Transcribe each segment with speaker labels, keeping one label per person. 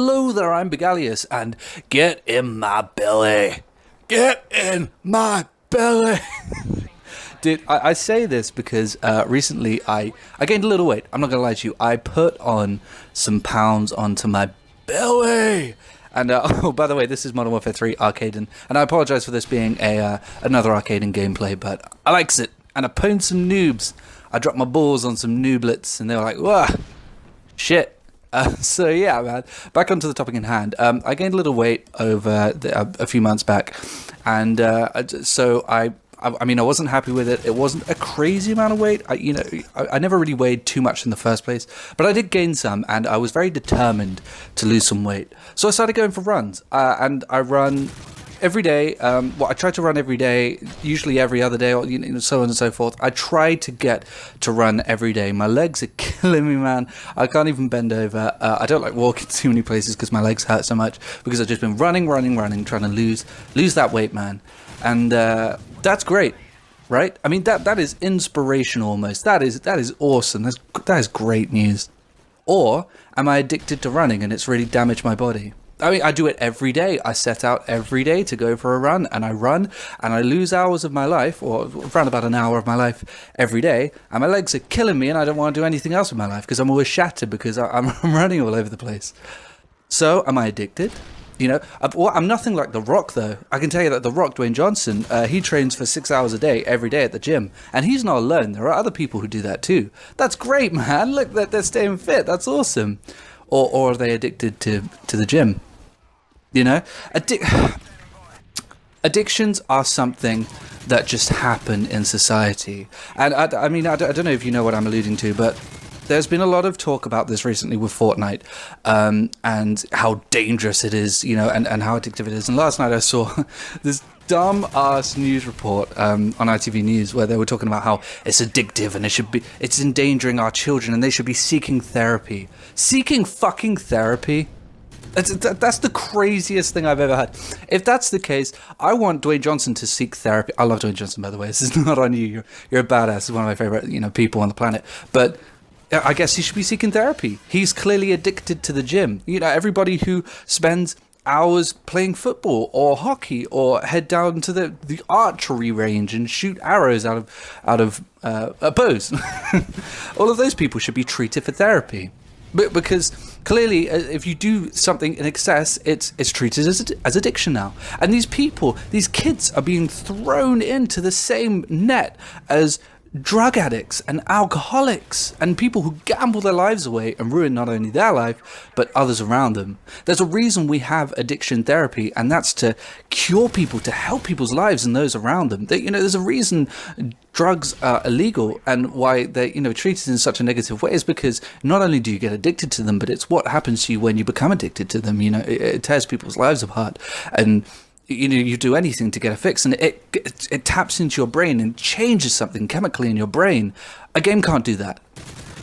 Speaker 1: Hello there, I'm Begalius, and get in my belly. Get in my belly. Dude, I say this because recently I gained a little weight. I'm not going to lie to you. I put on some pounds onto my belly. And, oh, by the way, this is Modern Warfare 3 Arcaden. And I apologize for this being another Arcaden gameplay, but I likes it. And I pwned some noobs. I dropped my balls on some nooblets, and they were like, whoa, shit. So yeah, man, back onto the topic in hand. I gained a little weight over a few months back, and so I mean, I wasn't happy with it. It wasn't a crazy amount of weight. I never really weighed too much in the first place, but I did gain some, and I was very determined to lose some weight. So I started going for runs, and I run every day. I try to run every day, usually every other day, or so on and so forth. I try to get to run every day. My legs are killing me, man. I can't even bend over. I don't like walking too many places because my legs hurt so much, because I've just been running, trying to lose that weight, man. And that's great, right? I mean, that is inspirational almost. That is awesome. That is great news. Or am I addicted to running and it's really damaged my body? I mean, I do it every day. I set out every day to go for a run, and I run, and I lose hours of my life, or around about an hour of my life every day, and my legs are killing me, and I don't want to do anything else with my life, because I'm always shattered, because I'm running all over the place. So, am I addicted? I'm nothing like The Rock, though. I can tell you that The Rock, Dwayne Johnson, he trains for 6 hours a day, every day at the gym, and he's not alone. There are other people who do that too. That's great, man. Look, they're staying fit. That's awesome. Or are they addicted to the gym? Addictions are something that just happen in society. And I mean, I don't know if you know what I'm alluding to, but there's been a lot of talk about this recently with Fortnite, and how dangerous it is, and how addictive it is. And last night I saw this dumb-ass news report on ITV News where they were talking about how it's addictive and it's endangering our children and they should be seeking therapy. Seeking fucking therapy? That's the craziest thing I've ever heard. If that's the case, I want Dwayne Johnson to seek therapy. I love Dwayne Johnson, by the way. This is not on you. You're a badass. He's one of my favorite, people on the planet. But I guess he should be seeking therapy. He's clearly addicted to the gym. Everybody who spends hours playing football or hockey or head down to the archery range and shoot arrows out of bows. All of those people should be treated for therapy. Because clearly, if you do something in excess, it's treated as addiction now. And these kids are being thrown into the same net as drug addicts and alcoholics and people who gamble their lives away and ruin not only their life, but others around them. There's a reason we have addiction therapy, and that's to cure people, to help people's lives and those around them. There's a reason drugs are illegal and why they're, treated in such a negative way is because not only do you get addicted to them, but it's what happens to you when you become addicted to them. It tears people's lives apart, and you do anything to get a fix, and it taps into your brain and changes something chemically in your brain. A game can't do that.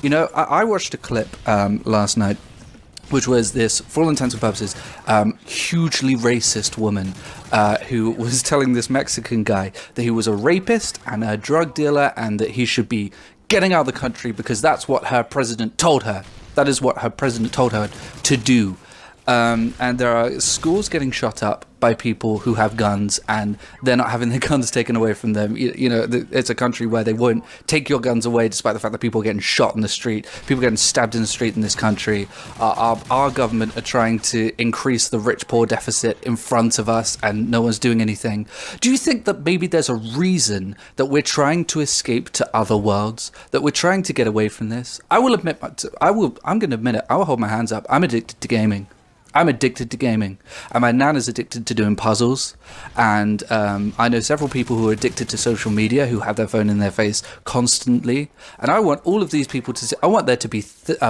Speaker 1: I watched a clip last night, which was this, for all intents and purposes, hugely racist woman who was telling this Mexican guy that he was a rapist and a drug dealer and that he should be getting out of the country because that's what her president told her. That is what her president told her to do. And there are schools getting shot up by people who have guns, and they're not having their guns taken away from them. It's a country where they won't take your guns away, despite the fact that people are getting shot in the street, people getting stabbed in the street in this country. Our government are trying to increase the rich-poor deficit in front of us, and no one's doing anything. Do you think that maybe there's a reason that we're trying to escape to other worlds, that we're trying to get away from this? I'm going to admit it. I will hold my hands up. I'm addicted to gaming. I'm addicted to gaming, and my nan is addicted to doing puzzles, and I know several people who are addicted to social media who have their phone in their face constantly, and I want all of these people to I want there to be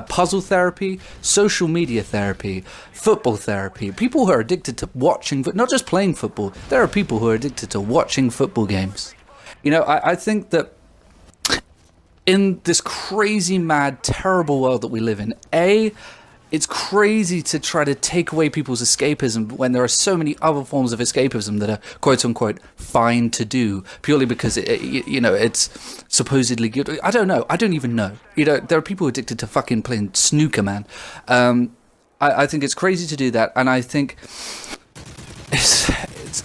Speaker 1: puzzle therapy, social media therapy, football therapy, people who are addicted to watching, but not just playing football. There are people who are addicted to watching football games. I think that in this crazy, mad, terrible world that we live in, it's crazy to try to take away people's escapism when there are so many other forms of escapism that are quote-unquote fine to do, purely because it's supposedly good. I don't know. I don't even know. There are people addicted to fucking playing snooker, man. I think it's crazy to do that, and I think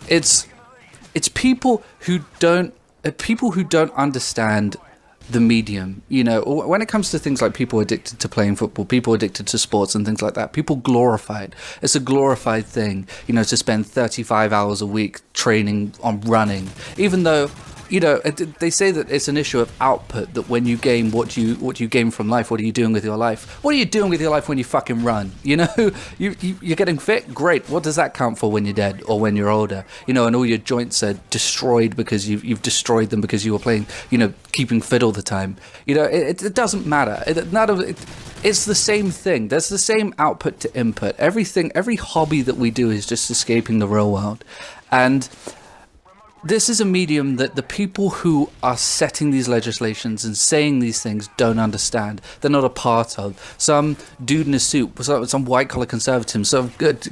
Speaker 1: it's people who don't understand the medium. You know, when it comes to things like people addicted to playing football, people addicted to sports and things like that, people glorify it. It's a glorified thing, you know, to spend 35 hours a week training on running, even though, you know, they say that it's an issue of output, that when you game, what you gain from life, what are you doing with your life? What are you doing with your life when you fucking run? You know, you're getting fit, great. What does that count for when you're dead or when you're older? You know, and all your joints are destroyed because you've destroyed them because you were playing, you know, keeping fit all the time. You know, it doesn't matter. It's the same thing. There's the same output to input. Every hobby that we do is just escaping the real world. And this is a medium that the people who are setting these legislations and saying these things don't understand. They're not a part of. Some dude in a suit, some white-collar conservative, some good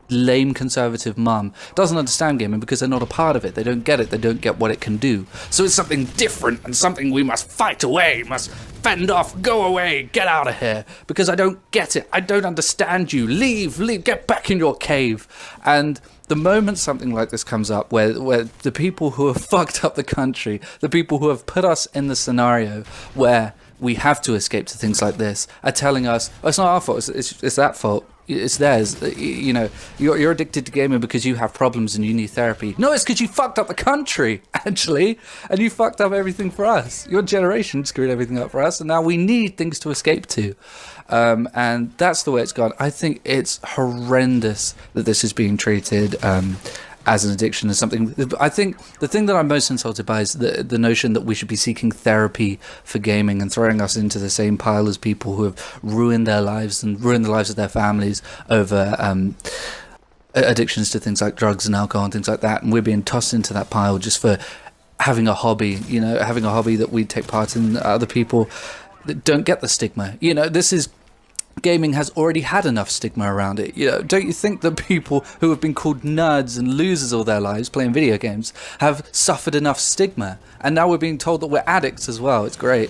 Speaker 1: lame conservative mum doesn't understand gaming because they're not a part of it. They don't get it. They don't get what it can do. So it's something different and something we must fight away, must fend off, go away, get out of here, because I don't get it. I don't understand you. Leave, get back in your cave. And the moment something like this comes up, where the people who have fucked up the country, the people who have put us in the scenario where we have to escape to things like this, are telling us, oh, it's not our fault, it's that fault. It's theirs. You know, you're addicted to gaming because you have problems and you need therapy. No, it's because you fucked up the country, actually, and you fucked up everything for us. Your generation screwed everything up for us, and now we need things to escape to. And that's the way it's gone. I think it's horrendous that this is being treated as an addiction, as something. I think the thing that I'm most insulted by is the notion that we should be seeking therapy for gaming and throwing us into the same pile as people who have ruined their lives and ruined the lives of their families over addictions to things like drugs and alcohol and things like that, and we're being tossed into that pile just for having a hobby, you know, having a hobby that we take part in. Other people that don't get the stigma, you know, gaming has already had enough stigma around it. You know, don't you think that people who have been called nerds and losers all their lives playing video games have suffered enough stigma? And now we're being told that we're addicts as well. It's great.